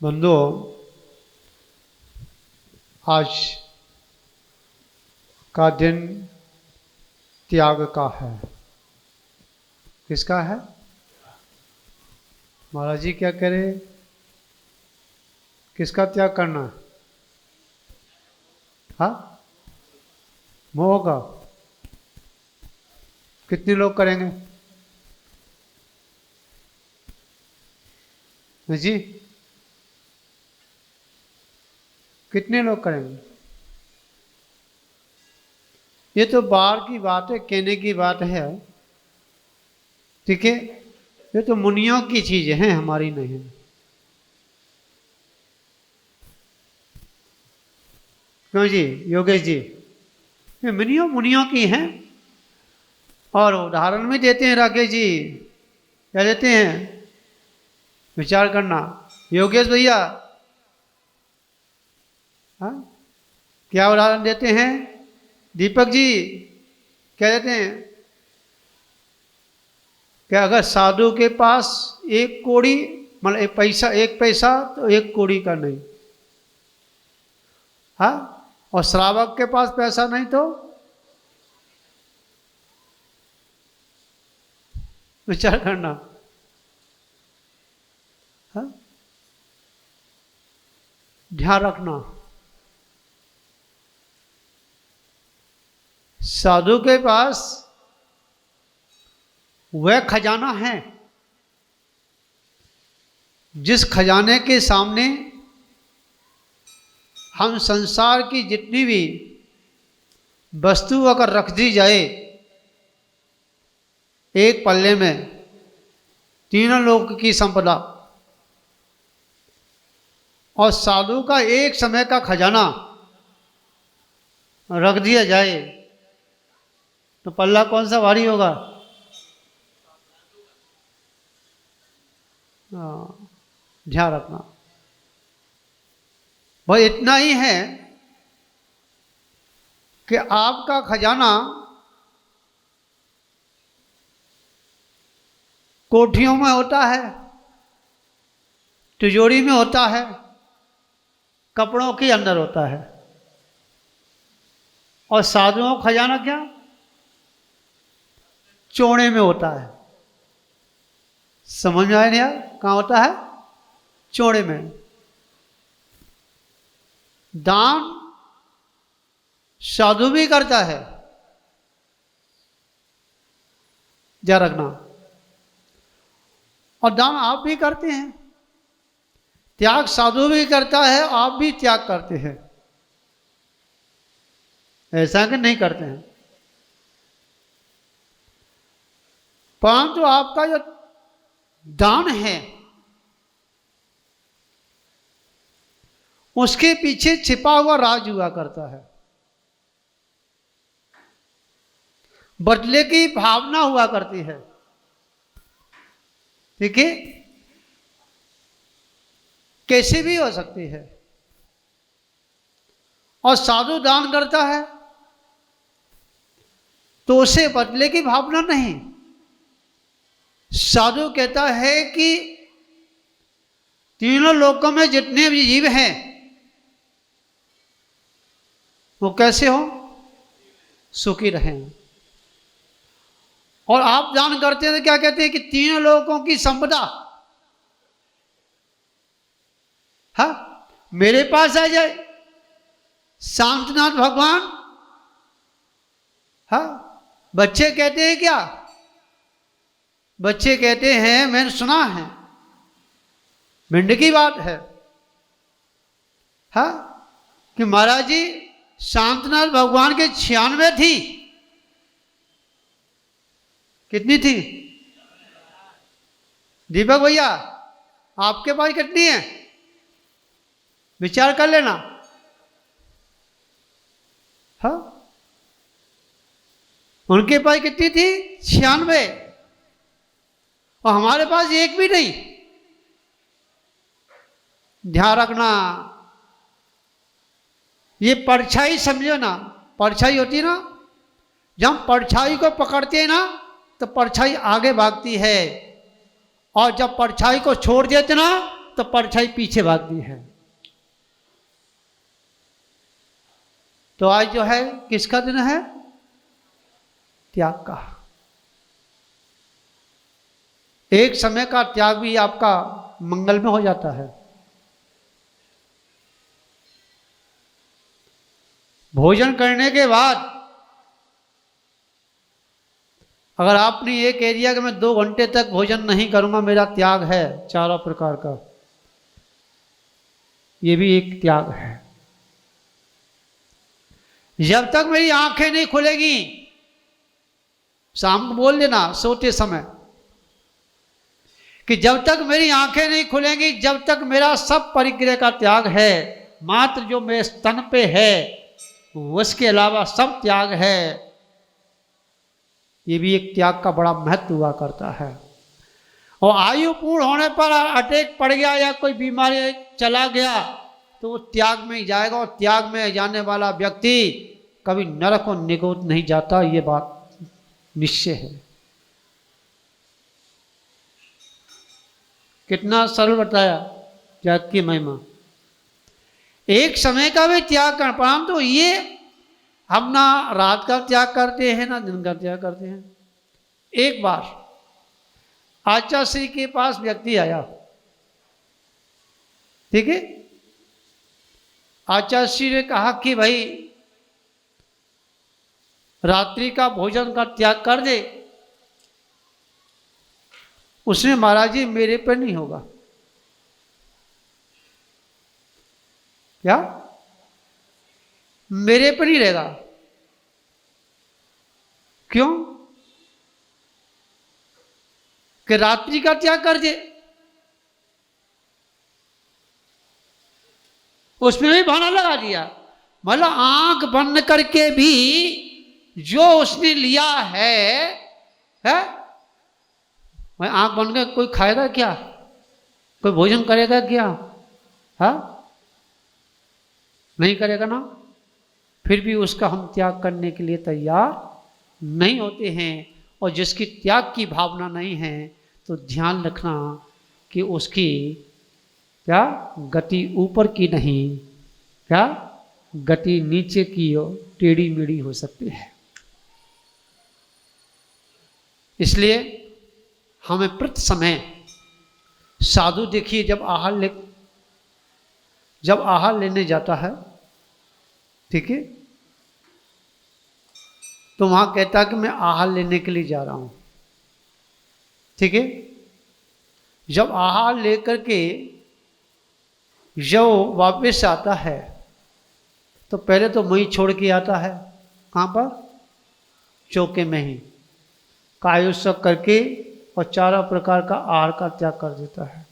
बंधुओं, आज का दिन त्याग का है। किसका है? महाराज जी क्या कह रहे? किसका त्याग करना? हाँ, मोह का। कितने लोग करेंगे जी? कितने लोग करेंगे? ये तो बाहर की बात है, कहने की बात है, ठीक है। ये तो मुनियों की चीजें हैं, हमारी नहीं है। क्यों जी योगेश जी? ये मुनियों मुनियों की हैं। और उदाहरण भी देते हैं राकेश जी। क्या देते हैं? विचार करना योगेश भैया। हाँ, क्या उदाहरण देते हैं? दीपक जी क्या देते हैं? क्या अगर साधु के पास एक कौड़ी, मतलब एक पैसा तो एक कौड़ी का नहीं। हाँ, और श्रावक के पास पैसा नहीं तो विचार करना। हाँ, ध्यान रखना। साधु के पास वह खजाना है जिस खजाने के सामने हम संसार की जितनी भी वस्तु अगर रख दी जाए एक पल्ले में, तीनों लोक की संपदा, और साधु का एक समय का खजाना रख दिया जाए तो पल्ला कौन सा भारी होगा? ध्यान रखना भाई। इतना ही है कि आपका खजाना कोठियों में होता है, तिजोरी में होता है, कपड़ों के अंदर होता है। और साधुओं का खजाना क्या? चोणे में होता है। समझ में आया नहीं यार? कहाँ होता है? चोणे में। दान साधु भी करता है, ध्यान रखना। और दान आप भी करते हैं। त्याग साधु भी करता है, आप भी त्याग करते हैं। ऐसा कि नहीं करते हैं? परंतु आपका जो दान है उसके पीछे छिपा हुआ राज हुआ करता है। बदले की भावना हुआ करती है, ठीक है। कैसे भी हो सकती है। और साधु दान करता है तो उसे बदले की भावना नहीं। साधु कहता है कि तीनों लोकों में जितने भी जीव हैं वो कैसे हो? सुखी रहें। और आप दान करते हैं तो क्या कहते हैं कि तीनों लोगों की संपदा हाँ मेरे पास आ जाए। शांतनाथ भगवान, हाँ, बच्चे कहते हैं क्या? बच्चे कहते हैं, मैंने सुना है, भिंड की बात है, हाँ, कि महाराज जी शांतनाथ भगवान के 96 थी। कितनी थी? दीपक भैया आपके पास कितनी है? विचार कर लेना। हाँ, उनके पास कितनी थी? 96। और हमारे पास एक भी नहीं। ध्यान रखना। ये परछाई समझो ना। परछाई होती है ना, जब परछाई को पकड़ते हैं ना तो परछाई आगे भागती है, और जब परछाई को छोड़ देते ना तो परछाई पीछे भागती है। तो आज जो है किसका दिन है? त्याग का। एक समय का त्याग भी आपका मंगल में हो जाता है। भोजन करने के बाद अगर आपने एक एरिया के मैं 2 घंटे तक भोजन नहीं करूंगा, मेरा त्याग है चारों प्रकार का, ये भी एक त्याग है। जब तक मेरी आंखें नहीं खुलेगी, शाम को बोल लेना सोते समय कि जब तक मेरी आंखें नहीं खुलेंगी, जब तक मेरा सब परिग्रह का त्याग है, मात्र जो मेरे स्तन पे है उसके अलावा सब त्याग है। ये भी एक त्याग का बड़ा महत्व हुआ करता है। और आयु पूर्ण होने पर अटैक पड़ गया या कोई बीमारी चला गया तो वो त्याग में ही जाएगा, और त्याग में जाने वाला व्यक्ति कभी नरक और निगोद नहीं जाता, ये बात निश्चय है। कितना सरल बताया त्याग की महिमा। एक समय का भी त्याग कर, परंतु ये हम ना रात का त्याग करते हैं ना दिन का त्याग करते हैं। एक बार आचार्य श्री के पास व्यक्ति आया, ठीक है। आचार्य श्री ने कहा कि भाई रात्रि का भोजन का त्याग कर दे। उसने महाराज जी मेरे पर नहीं होगा। क्या? मेरे पर नहीं रहेगा। क्यों? कि रात्रि का त्याग कर दे। उसमें भी बहाना लगा दिया, मतलब आंख बंद करके भी जो उसने लिया है? मैं आंख बंद कर कोई खाएगा क्या? कोई भोजन करेगा क्या? हाँ, नहीं करेगा ना। फिर भी उसका हम त्याग करने के लिए तैयार नहीं होते हैं। और जिसकी त्याग की भावना नहीं है तो ध्यान रखना कि उसकी क्या गति ऊपर की नहीं, क्या गति नीचे की टेढ़ी मेढ़ी हो सकती है। इसलिए हमें प्रति समय साधु देखिए जब आहार लेने जाता है, ठीक है, तो वहां कहता है कि मैं आहार लेने के लिए जा रहा हूं, ठीक है। जब आहार लेकर के जब वापस आता है तो पहले तो वहीं छोड़ के आता है। कहाँ पर? चौके में ही कायुष्य करके और चारों प्रकार का आहार का त्याग कर देता है।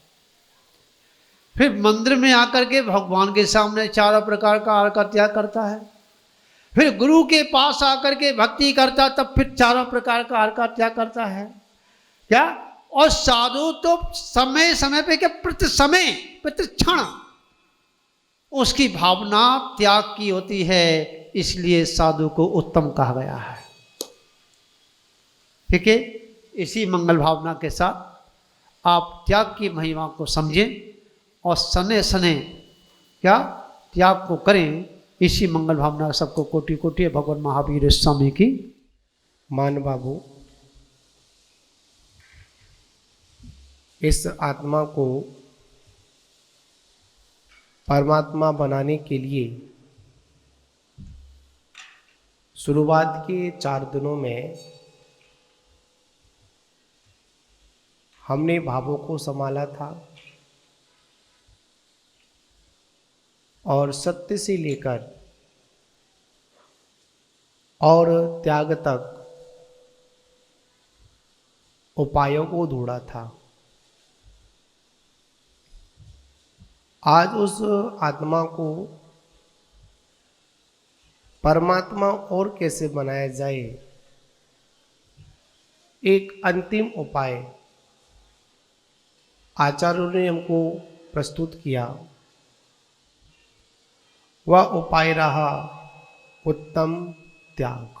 फिर मंदिर में आकर के भगवान के सामने चारों प्रकार का आहार का त्याग करता है। फिर गुरु के पास आकर के भक्ति करता, तब फिर चारों प्रकार का आहार का त्याग करता है। क्या? और साधु तो समय समय पे क्या प्रति समय प्रति क्षण उसकी भावना त्याग की होती है, इसलिए साधु को उत्तम कहा गया है, ठीक है। इसी मंगल भावना के साथ आप त्याग की महिमा को समझें और सने सने क्या त्याग को करें। इसी मंगल भावना सबको कोटि कोटि भगवान महावीर स्वामी की मान बाबू। इस आत्मा को परमात्मा बनाने के लिए शुरुआत के 4 दिनों में हमने भावों को संभाला था और सत्य से लेकर और त्याग तक उपायों को ढूंढा था। आज उस आत्मा को परमात्मा और कैसे बनाया जाए, एक अंतिम उपाय आचार्यों ने हमको प्रस्तुत किया। वह उपाय रहा उत्तम त्याग।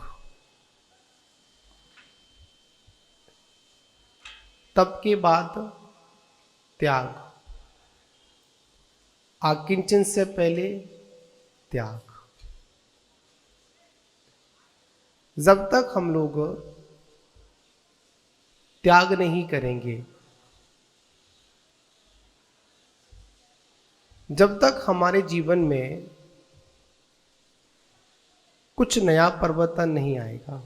तब के बाद त्याग आकिंचन से पहले त्याग। जब तक हम लोग त्याग नहीं करेंगे, जब तक हमारे जीवन में कुछ नया परिवर्तन नहीं आएगा।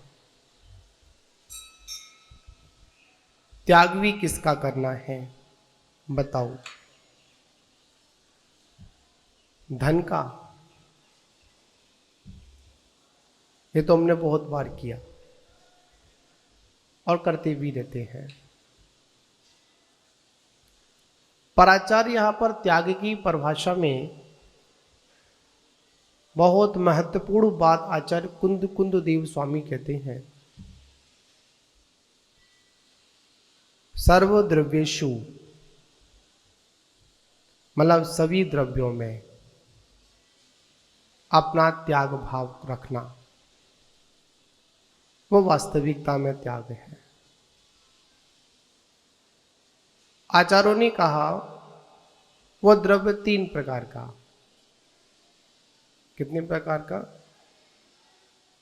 त्याग भी किसका करना है बताओ? धन का? ये तो हमने बहुत बार किया और करते भी रहते हैं। पर आचार्य यहां पर त्याग की परिभाषा में बहुत महत्वपूर्ण बात आचार्य कुंद देव स्वामी कहते हैं, सर्वद्रव्येषु, मतलब सभी द्रव्यों में अपना त्याग भाव रखना, वो वास्तविकता में त्याग है। आचार्यों ने कहा वो द्रव्य 3 प्रकार का। कितने प्रकार का?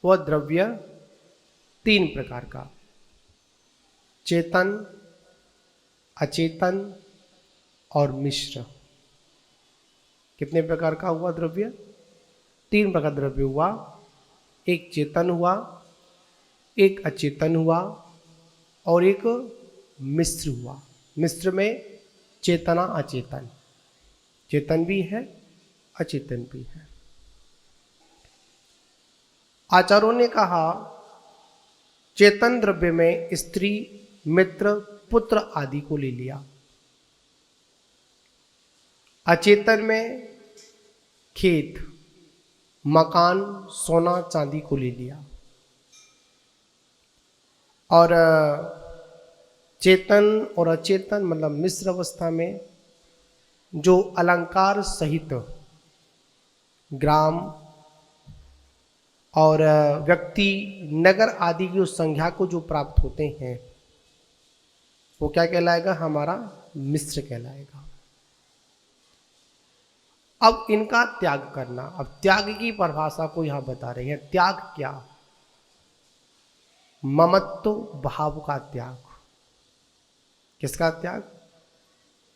वो द्रव्य 3 प्रकार का, चेतन, अचेतन और मिश्र। कितने प्रकार का हुआ द्रव्य? 3 प्रकार द्रव्य हुआ। एक चेतन हुआ, एक अचेतन हुआ और एक मिश्र हुआ। मिश्र में चेतना अचेतन, चेतन भी है अचेतन भी है। आचार्यों ने कहा चेतन द्रव्य में स्त्री, मित्र, पुत्र आदि को ले लिया। अचेतन में खेत, मकान, सोना चांदी को ले लिया। और चेतन और अचेतन मतलब मिश्र अवस्था में जो अलंकार सहित ग्राम और व्यक्ति, नगर आदि की उस संज्ञा को जो प्राप्त होते हैं वो क्या कहलाएगा? हमारा मिश्र कहलाएगा। अब इनका त्याग करना, अब त्याग की परिभाषा को यहां बता रहे हैं। त्याग क्या? ममत्व भाव का त्याग। किसका त्याग?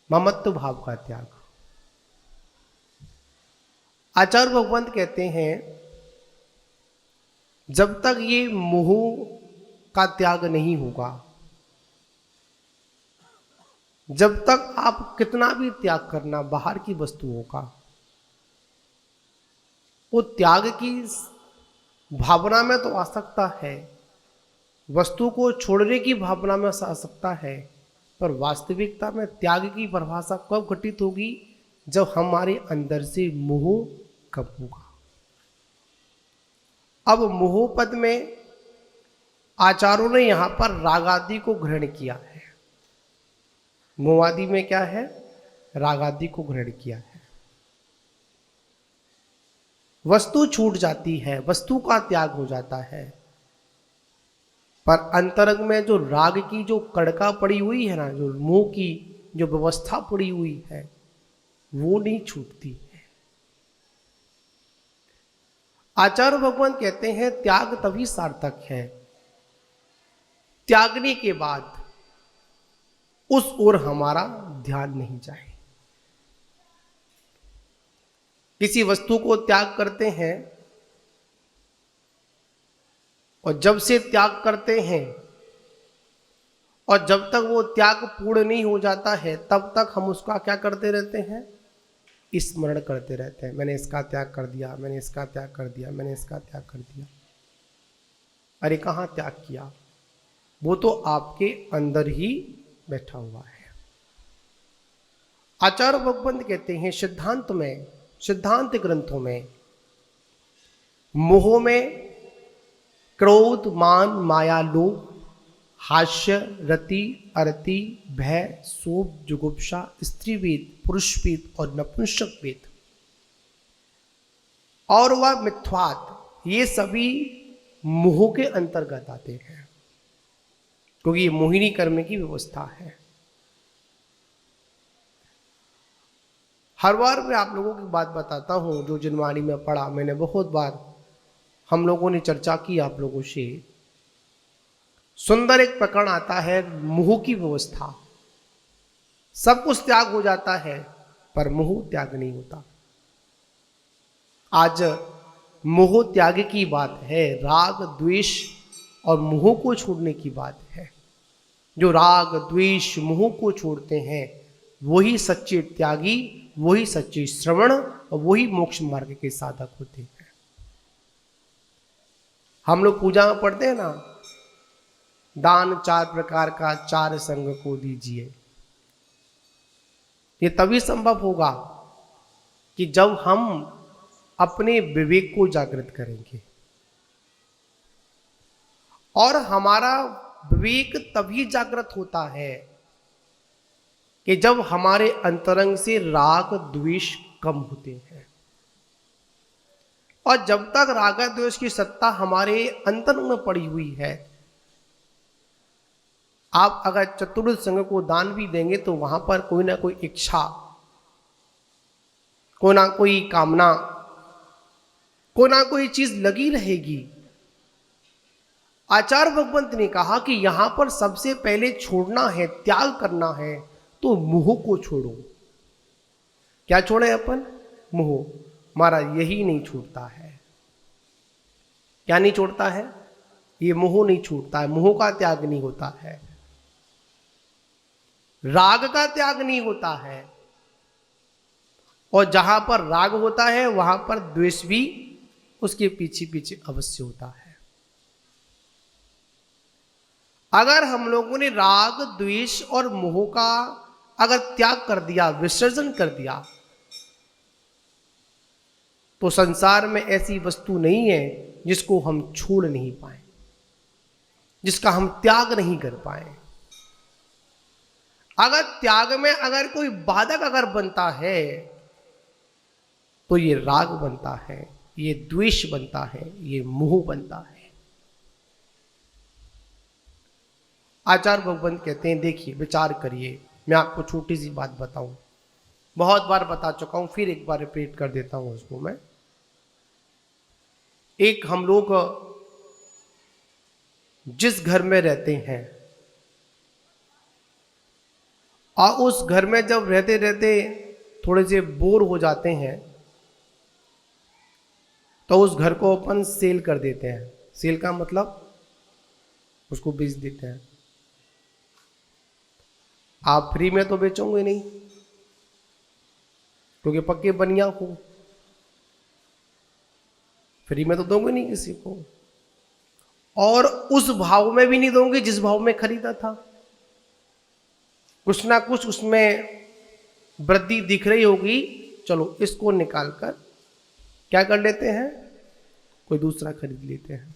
ममत्व भाव का त्याग। आचार्य भगवंत कहते हैं जब तक ये मोह का त्याग नहीं होगा, जब तक आप कितना भी त्याग करना बाहर की वस्तुओं का, वो त्याग की भावना में तो आ सकता है, वस्तु को छोड़ने की भावना में आ सकता है, पर वास्तविकता में त्याग की परिभाषा कब घटित होगी? जब हमारे अंदर से मोह कब होगा। अब मोह पद में आचार्यों ने यहां पर रागादि को ग्रहण किया है। मोहादि में क्या है? रागादि को ग्रहण किया है। वस्तु छूट जाती है, वस्तु का त्याग हो जाता है, पर अंतरंग में जो राग की जो कड़का पड़ी हुई है ना, जो मोह की जो व्यवस्था पड़ी हुई है, वो नहीं छूटती है। आचार्य भगवान कहते हैं त्याग तभी सार्थक है, त्यागने के बाद उस ओर हमारा ध्यान नहीं जाए। किसी वस्तु को त्याग करते हैं और जब से त्याग करते हैं और जब तक वो त्याग पूर्ण नहीं हो जाता है तब तक हम उसका क्या करते रहते हैं? स्मरण करते रहते हैं। मैंने इसका त्याग कर दिया, मैंने इसका त्याग कर दिया, मैंने इसका त्याग कर दिया। अरे कहाँ त्याग किया? वो तो आपके अंदर ही बैठा हुआ है। आचार्य भगवंत कहते हैं सिद्धांत में, सिद्धांत ग्रंथों में मोह में क्रोध, मान, माया, लोभ, हास्य, रति, अरति, भय, शोभ, जुगुप्सा, स्त्रीवेद, पुरुषवेद और नपुंसकवेद और वह मिथ्वात, ये सभी मोह के अंतर्गत आते हैं, क्योंकि ये मोहिनी कर्म की व्यवस्था है। हर बार मैं आप लोगों की बात बताता हूँ जो जिनवाणी में पढ़ा, मैंने बहुत बार हम लोगों ने चर्चा की आप लोगों से। सुंदर एक प्रकरण आता है मोह की व्यवस्था। सब कुछ त्याग हो जाता है पर मोह त्याग नहीं होता। आज मोह त्याग की बात है, राग द्वेष और मोह को छोड़ने की बात है। जो राग द्वेष मोह को छोड़ते हैं वही सच्चे त्यागी, वही सच्चे श्रवण और वही मोक्ष मार्ग के साधक होते हैं। हम लोग पूजा में पढ़ते हैं ना, दान 4 प्रकार का 4 संग को दीजिए। ये तभी संभव होगा कि जब हम अपने विवेक को जागृत करेंगे। और हमारा विवेक तभी जागृत होता है कि जब हमारे अंतरंग से राग द्वेष कम होते हैं। और जब तक राग द्वेष की सत्ता हमारे अंतरंग में पड़ी हुई है, आप अगर चतुर्थ संग को दान भी देंगे तो वहां पर कोई ना कोई इच्छा, कोई ना कोई कामना, कोई ना कोई चीज लगी रहेगी। आचार्य भगवंत ने कहा कि यहां पर सबसे पहले छोड़ना है, त्याग करना है तो मोह को छोड़ो। क्या छोड़े अपन? मोह। हमारा यही नहीं छूटता है। क्या नहीं छोड़ता है? ये मोह नहीं छूटता है। मोह का त्याग नहीं होता है, राग का त्याग नहीं होता है। और जहां पर राग होता है वहां पर द्वेष भी उसके पीछे पीछे अवश्य होता है। अगर हम लोगों ने राग द्वेष और मोह का अगर त्याग कर दिया, विसर्जन कर दिया, तो संसार में ऐसी वस्तु नहीं है जिसको हम छोड़ नहीं पाए, जिसका हम त्याग नहीं कर पाए। अगर त्याग में अगर कोई बाधक अगर बनता है तो ये राग बनता है, ये द्वेष बनता है, ये मोह बनता है। आचार्य भगवंत कहते हैं, देखिए विचार करिए। मैं आपको छोटी सी बात बताऊं, बहुत बार बता चुका हूं, फिर एक बार रिपीट कर देता हूं उसको मैं। एक हम लोग जिस घर में रहते हैं और उस घर में जब रहते रहते थोड़े से बोर हो जाते हैं तो उस घर को अपन सेल कर देते हैं। सेल का मतलब उसको बेच देते हैं। आप फ्री में तो बेचोगे नहीं, क्योंकि पक्के बनिया हो, फ्री में तो दोगे नहीं किसी को, और उस भाव में भी नहीं दोगे जिस भाव में खरीदा था। कुछ ना कुछ उसमें वृद्धि दिख रही होगी, चलो इसको निकालकर क्या कर लेते हैं, कोई दूसरा खरीद लेते हैं।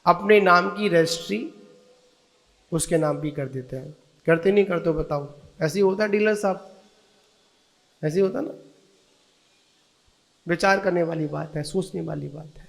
अपने नाम की रजिस्ट्री उसके नाम भी कर देते हैं। करते नहीं करते? बताओ। ऐसे ही होता है डीलर साहब, ऐसे ही होता ना। विचार करने वाली बात है, सोचने वाली बात है।